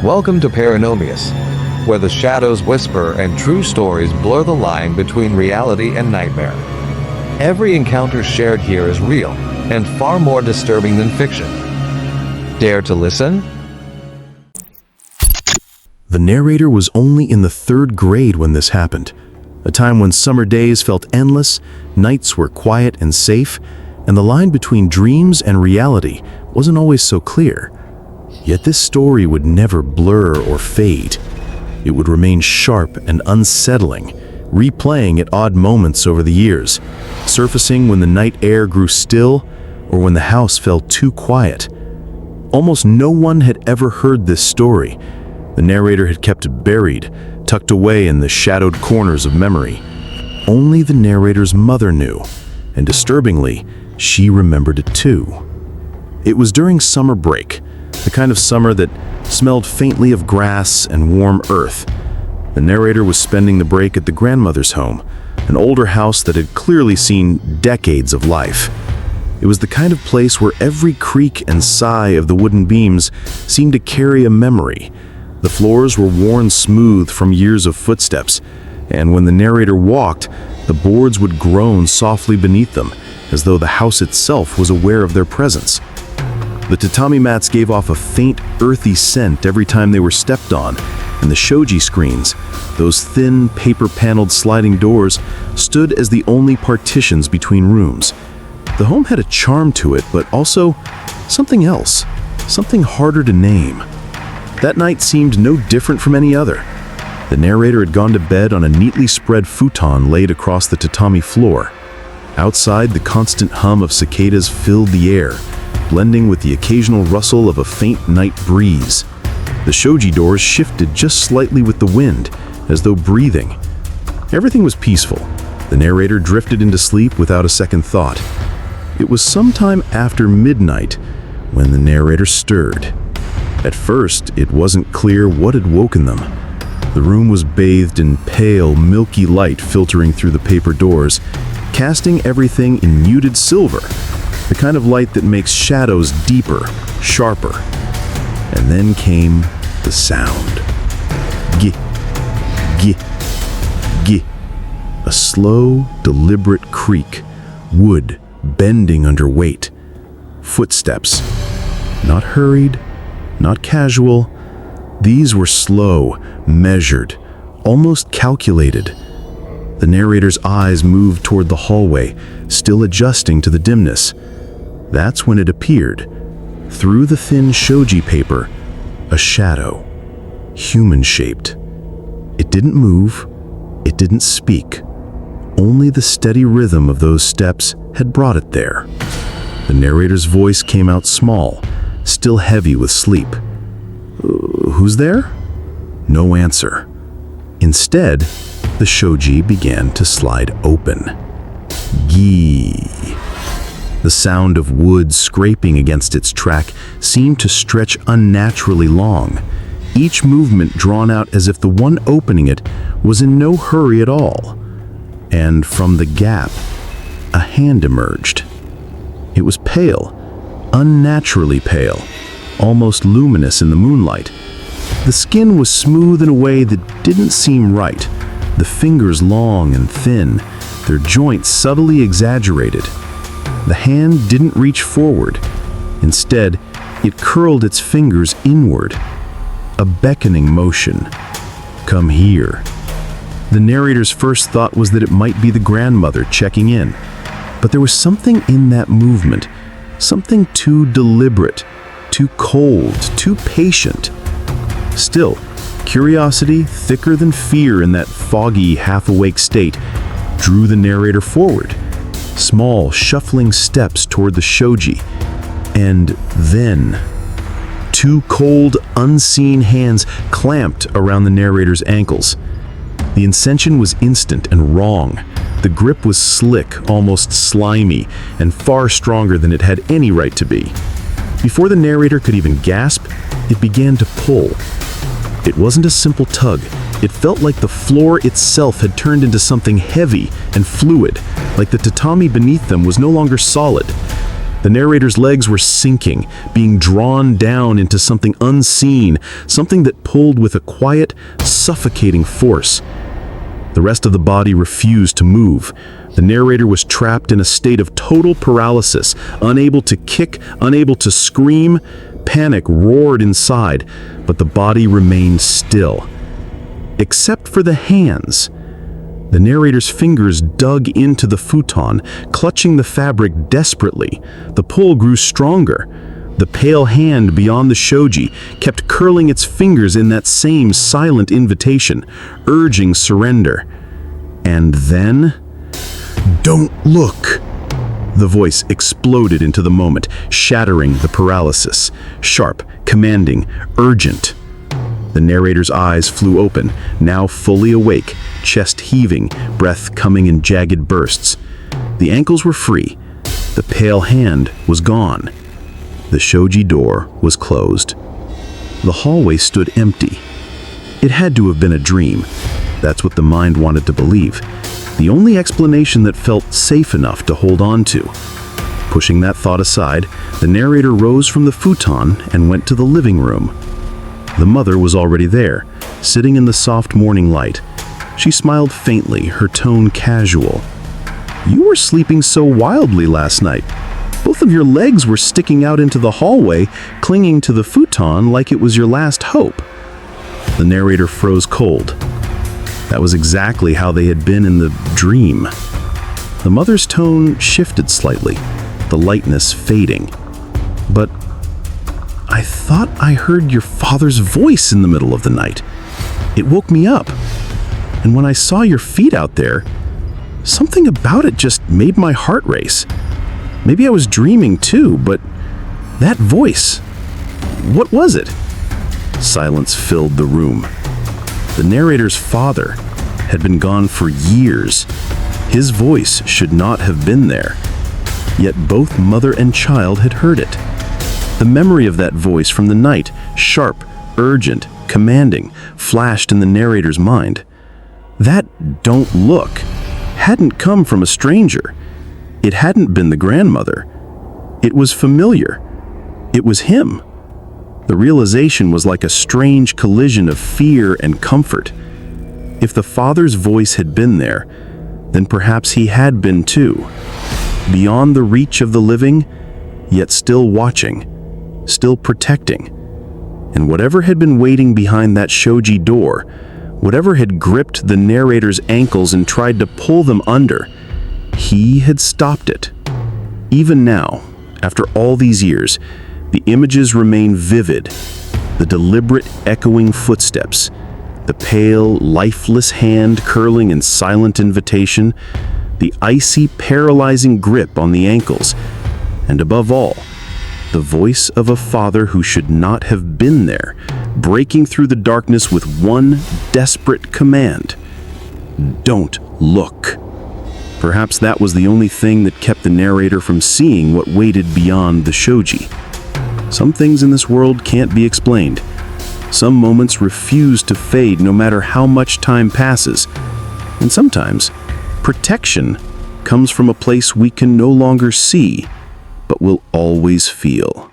Welcome to Paranormal, where the shadows whisper and true stories blur the line between reality and nightmare. Every encounter shared here is real and far more disturbing than fiction. Dare to listen? The narrator was only in the 3rd grade when this happened, a time when summer days felt endless, nights were quiet and safe, and the line between dreams and reality wasn't always so clear. Yet this story would never blur or fade. It would remain sharp and unsettling, replaying at odd moments over the years, surfacing when the night air grew still or when the house felt too quiet. Almost no one had ever heard this story. The narrator had kept it buried, tucked away in the shadowed corners of memory. Only the narrator's mother knew, and disturbingly, she remembered it too. It was during summer break, the kind of summer that smelled faintly of grass and warm earth. The narrator was spending the break at the grandmother's home, an older house that had clearly seen decades of life. It was the kind of place where every creak and sigh of the wooden beams seemed to carry a memory. The floors were worn smooth from years of footsteps, and when the narrator walked, the boards would groan softly beneath them, as though the house itself was aware of their presence. The tatami mats gave off a faint, earthy scent every time they were stepped on, and the shoji screens, those thin, paper-paneled sliding doors, stood as the only partitions between rooms. The home had a charm to it, but also something else, something harder to name. That night seemed no different from any other. The narrator had gone to bed on a neatly spread futon laid across the tatami floor. Outside, the constant hum of cicadas filled the air, blending with the occasional rustle of a faint night breeze. The shoji doors shifted just slightly with the wind, as though breathing. Everything was peaceful. The narrator drifted into sleep without a second thought. It was sometime after midnight when the narrator stirred. At first, it wasn't clear what had woken them. The room was bathed in pale, milky light filtering through the paper doors, casting everything in muted silver, the kind of light that makes shadows deeper, sharper. And then came the sound. Gi, gi, gi. A slow, deliberate creak, wood bending under weight. Footsteps, not hurried, not casual. These were slow, measured, almost calculated. The narrator's eyes moved toward the hallway, still adjusting to the dimness. That's when it appeared. Through the thin shoji paper, a shadow, human-shaped. It didn't move, it didn't speak. Only the steady rhythm of those steps had brought it there. The narrator's voice came out small, still heavy with sleep. "Who's there?" No answer. Instead, the shoji began to slide open. Gee. The sound of wood scraping against its track seemed to stretch unnaturally long, each movement drawn out as if the one opening it was in no hurry at all. And from the gap, a hand emerged. It was pale, unnaturally pale, almost luminous in the moonlight. The skin was smooth in a way that didn't seem right, the fingers long and thin, their joints subtly exaggerated. The hand didn't reach forward. Instead, it curled its fingers inward, a beckoning motion. "Come here." The narrator's first thought was that it might be the grandmother checking in, but there was something in that movement, something too deliberate, too cold, too patient. Still, curiosity, thicker than fear in that foggy, half-awake state, drew the narrator forward. Small, shuffling steps toward the shoji. And then, two cold, unseen hands clamped around the narrator's ankles. The incension was instant and wrong. The grip was slick, almost slimy, and far stronger than it had any right to be. Before the narrator could even gasp, it began to pull. It wasn't a simple tug. It felt like the floor itself had turned into something heavy and fluid, like the tatami beneath them was no longer solid. The narrator's legs were sinking, being drawn down into something unseen, something that pulled with a quiet, suffocating force. The rest of the body refused to move. The narrator was trapped in a state of total paralysis, unable to kick, unable to scream. Panic roared inside, but the body remained still. Except for the hands. The narrator's fingers dug into the futon, clutching the fabric desperately. The pull grew stronger. The pale hand beyond the shoji kept curling its fingers in that same silent invitation, urging surrender. And then... "Don't look!" The voice exploded into the moment, shattering the paralysis. Sharp, commanding, urgent. The narrator's eyes flew open, now fully awake, chest heaving, breath coming in jagged bursts. The ankles were free. The pale hand was gone. The shoji door was closed. The hallway stood empty. It had to have been a dream. That's what the mind wanted to believe. The only explanation that felt safe enough to hold on to. Pushing that thought aside, the narrator rose from the futon and went to the living room. The mother was already there, sitting in the soft morning light. She smiled faintly, her tone casual. "You were sleeping so wildly last night. Both of your legs were sticking out into the hallway, clinging to the futon like it was your last hope." The narrator froze cold. That was exactly how they had been in the dream. The mother's tone shifted slightly, the lightness fading. "But I thought I heard your father's voice in the middle of the night. It woke me up. And when I saw your feet out there, something about it just made my heart race. Maybe I was dreaming too, but that voice, what was it?" Silence filled the room. The narrator's father had been gone for years. His voice should not have been there. Yet both mother and child had heard it. The memory of that voice from the night, sharp, urgent, commanding, flashed in the narrator's mind. That "don't look" hadn't come from a stranger. It hadn't been the grandmother. It was familiar. It was him. The realization was like a strange collision of fear and comfort. If the father's voice had been there, then perhaps he had been too. Beyond the reach of the living, yet still watching, still protecting. And whatever had been waiting behind that shoji door, whatever had gripped the narrator's ankles and tried to pull them under, he had stopped it. Even now, after all these years, the images remain vivid. The deliberate, echoing footsteps, the pale, lifeless hand curling in silent invitation, the icy, paralyzing grip on the ankles, and above all, the voice of a father who should not have been there, breaking through the darkness with one desperate command: "Don't look." Perhaps that was the only thing that kept the narrator from seeing what waited beyond the shoji. Some things in this world can't be explained. Some moments refuse to fade no matter how much time passes. And sometimes, protection comes from a place we can no longer see, but will always feel.